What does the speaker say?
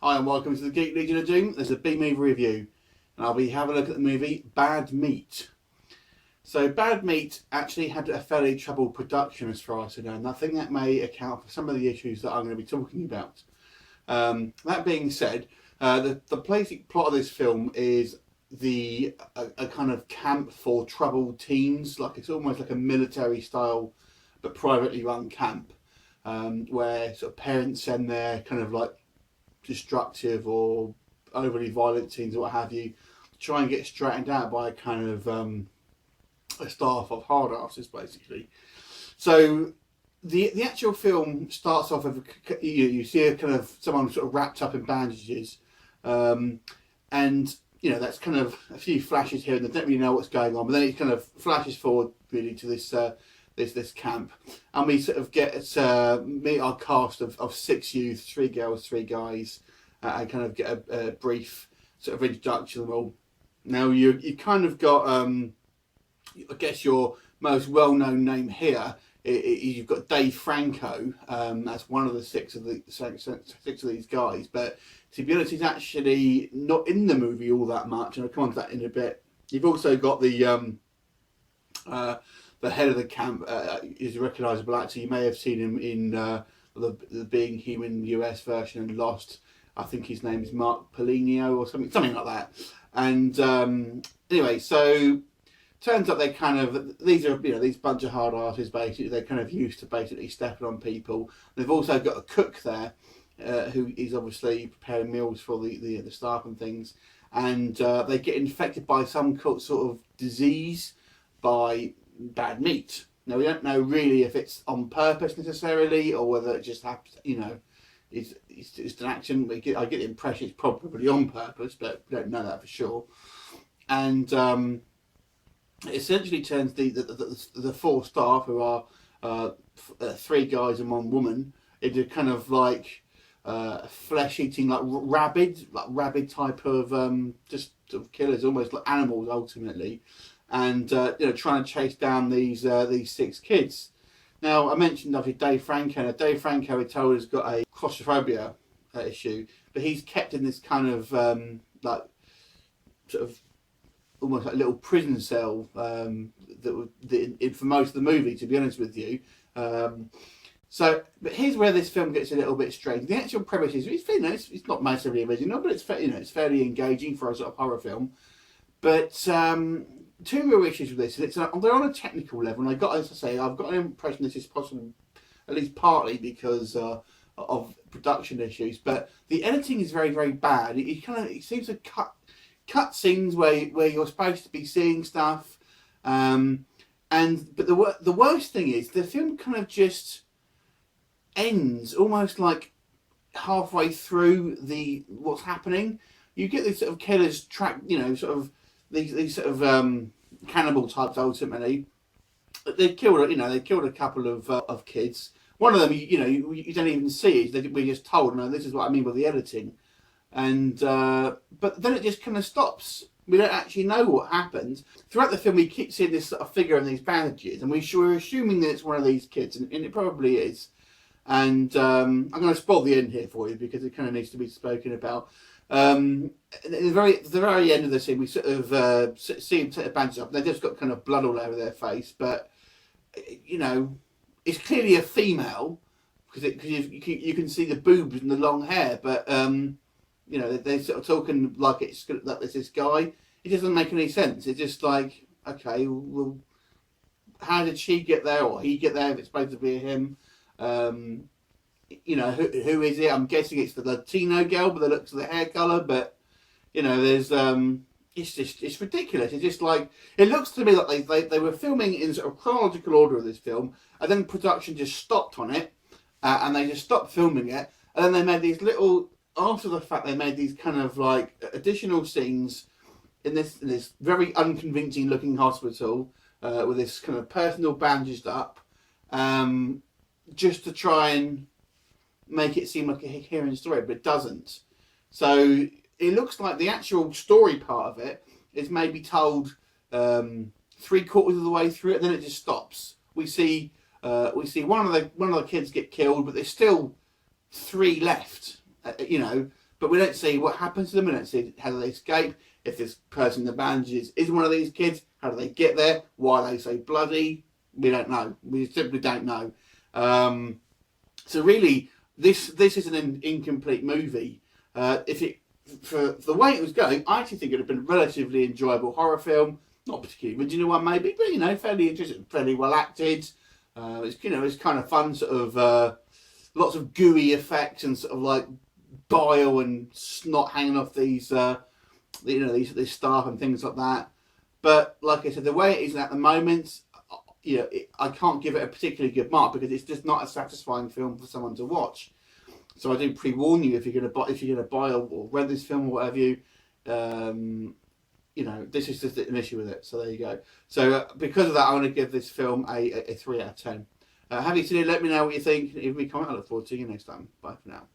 Hi and welcome to the Geek Legion of Doom. There's a B-movie review and I'll be having a look at the movie Bad Meat. So Bad Meat actually had a fairly troubled production as far as I know, and I think that may account for some of the issues that I'm going to be talking about. That being said, the basic plot of this film is a kind of camp for troubled teens. Like it's almost like a military style but privately run camp, where sort of parents send their kind of like destructive or overly violent teens or what have you to try and get straightened out by a kind of a staff of hard asses basically. So the actual film starts off with you see a kind of someone sort of wrapped up in bandages, and you know that's kind of a few flashes here and they don't really know what's going on, but then it kind of flashes forward really to this camp, and we sort of get meet our cast of 6 youths, 3 girls, 3 guys, and kind of get a brief sort of introduction of them all. Now you kind of got I guess your most well-known name here. You've got Dave Franco. That's one of the six of these guys, but to be honest, he's actually not in the movie all that much, and I'll come on to that in a bit. You've also got the head of the camp is a recognisable actor. You may have seen him in the Being Human US version and Lost. I think his name is Mark Polino or something like that. And anyway, so turns out they kind of, these are, these bunch of hard artists basically, they're kind of used to basically stepping on people. They've also got a cook there who is obviously preparing meals for the staff and things. And they get infected by some sort of disease by bad meat. Now we don't know really if it's on purpose necessarily or whether it just happens, it's an action. I get the impression it's probably on purpose, but we don't know that for sure. And it essentially turns the 4 staff, who are 3 guys and 1 woman, into kind of like flesh-eating, like rabid type of just sort of killers, almost like animals ultimately. And trying to chase down these 6 kids. Now I mentioned obviously Dave Franco. Now, Dave Franco, we're told, has got a claustrophobia issue, but he's kept in this kind of like sort of almost like a little prison cell for most of the movie, to be honest with you. But here's where this film gets a little bit strange. The actual premise is it's not massively original, but it's fairly engaging for a sort of horror film. But 2 real issues with this. They're on a technical level, and I've got an impression this is possible, at least partly because of production issues. But the editing is very, very bad. It seems to cut scenes where you're supposed to be seeing stuff, but the worst thing is the film kind of just ends almost like halfway through what's happening. You get these sort of killers these sort of cannibal types ultimately. They killed a couple of kids. One of them, you don't even see it. We're just told, no, this is what I mean by the editing. And but then it just kind of stops. We don't actually know what happens. Throughout the film, we keep seeing this sort of figure in these bandages, and we're assuming that it's one of these kids, and it probably is. And I'm going to spoil the end here for you because it kind of needs to be spoken about. At the very end of the scene, we sort of see him take the bandages off. They've just got kind of blood all over their face, but it's clearly a female because you can see the boobs and the long hair. But they're sort of talking like it's this guy. It doesn't make any sense. It's just like, okay, well, how did she get there or he get there if it's supposed to be him? Who is it? I'm guessing it's the Latino girl by the looks of the hair colour, but there's it's ridiculous. It's just like, it looks to me like they were filming in sort of chronological order of this film, and then production just stopped on it, and they just stopped filming it, and then they made these little, after the fact, they made these kind of like additional scenes in this very unconvincing looking hospital with this kind of person all bandaged up, just to try and make it seem like a coherent story, but it doesn't. So it looks like the actual story part of it is maybe told 3/4 of the way through it, and then it just stops. We see one of the kids get killed, but there's still 3 left. but we don't see what happens to them. We don't see how they escape. If this person in the bandages is one of these kids, how do they get there? Why are they so bloody? We don't know. We simply don't know. So really, this is an incomplete movie. If it for the way it was going, I actually think it would have been a relatively enjoyable horror film. Not particularly original one, maybe, but fairly interesting, fairly well acted. It's kind of fun, sort of lots of gooey effects and sort of like bile and snot hanging off these these staff and things like that. But like I said, the way it is at the moment, I can't give it a particularly good mark because it's just not a satisfying film for someone to watch. So I do pre-warn you if you're going to buy or rent this film or whatever this is just an issue with it. So there you go. So because of that, I want to give this film a 3 out of 10. Have you seen it? Let me know what you think. If we comment, I look forward to seeing you next time. Bye for now.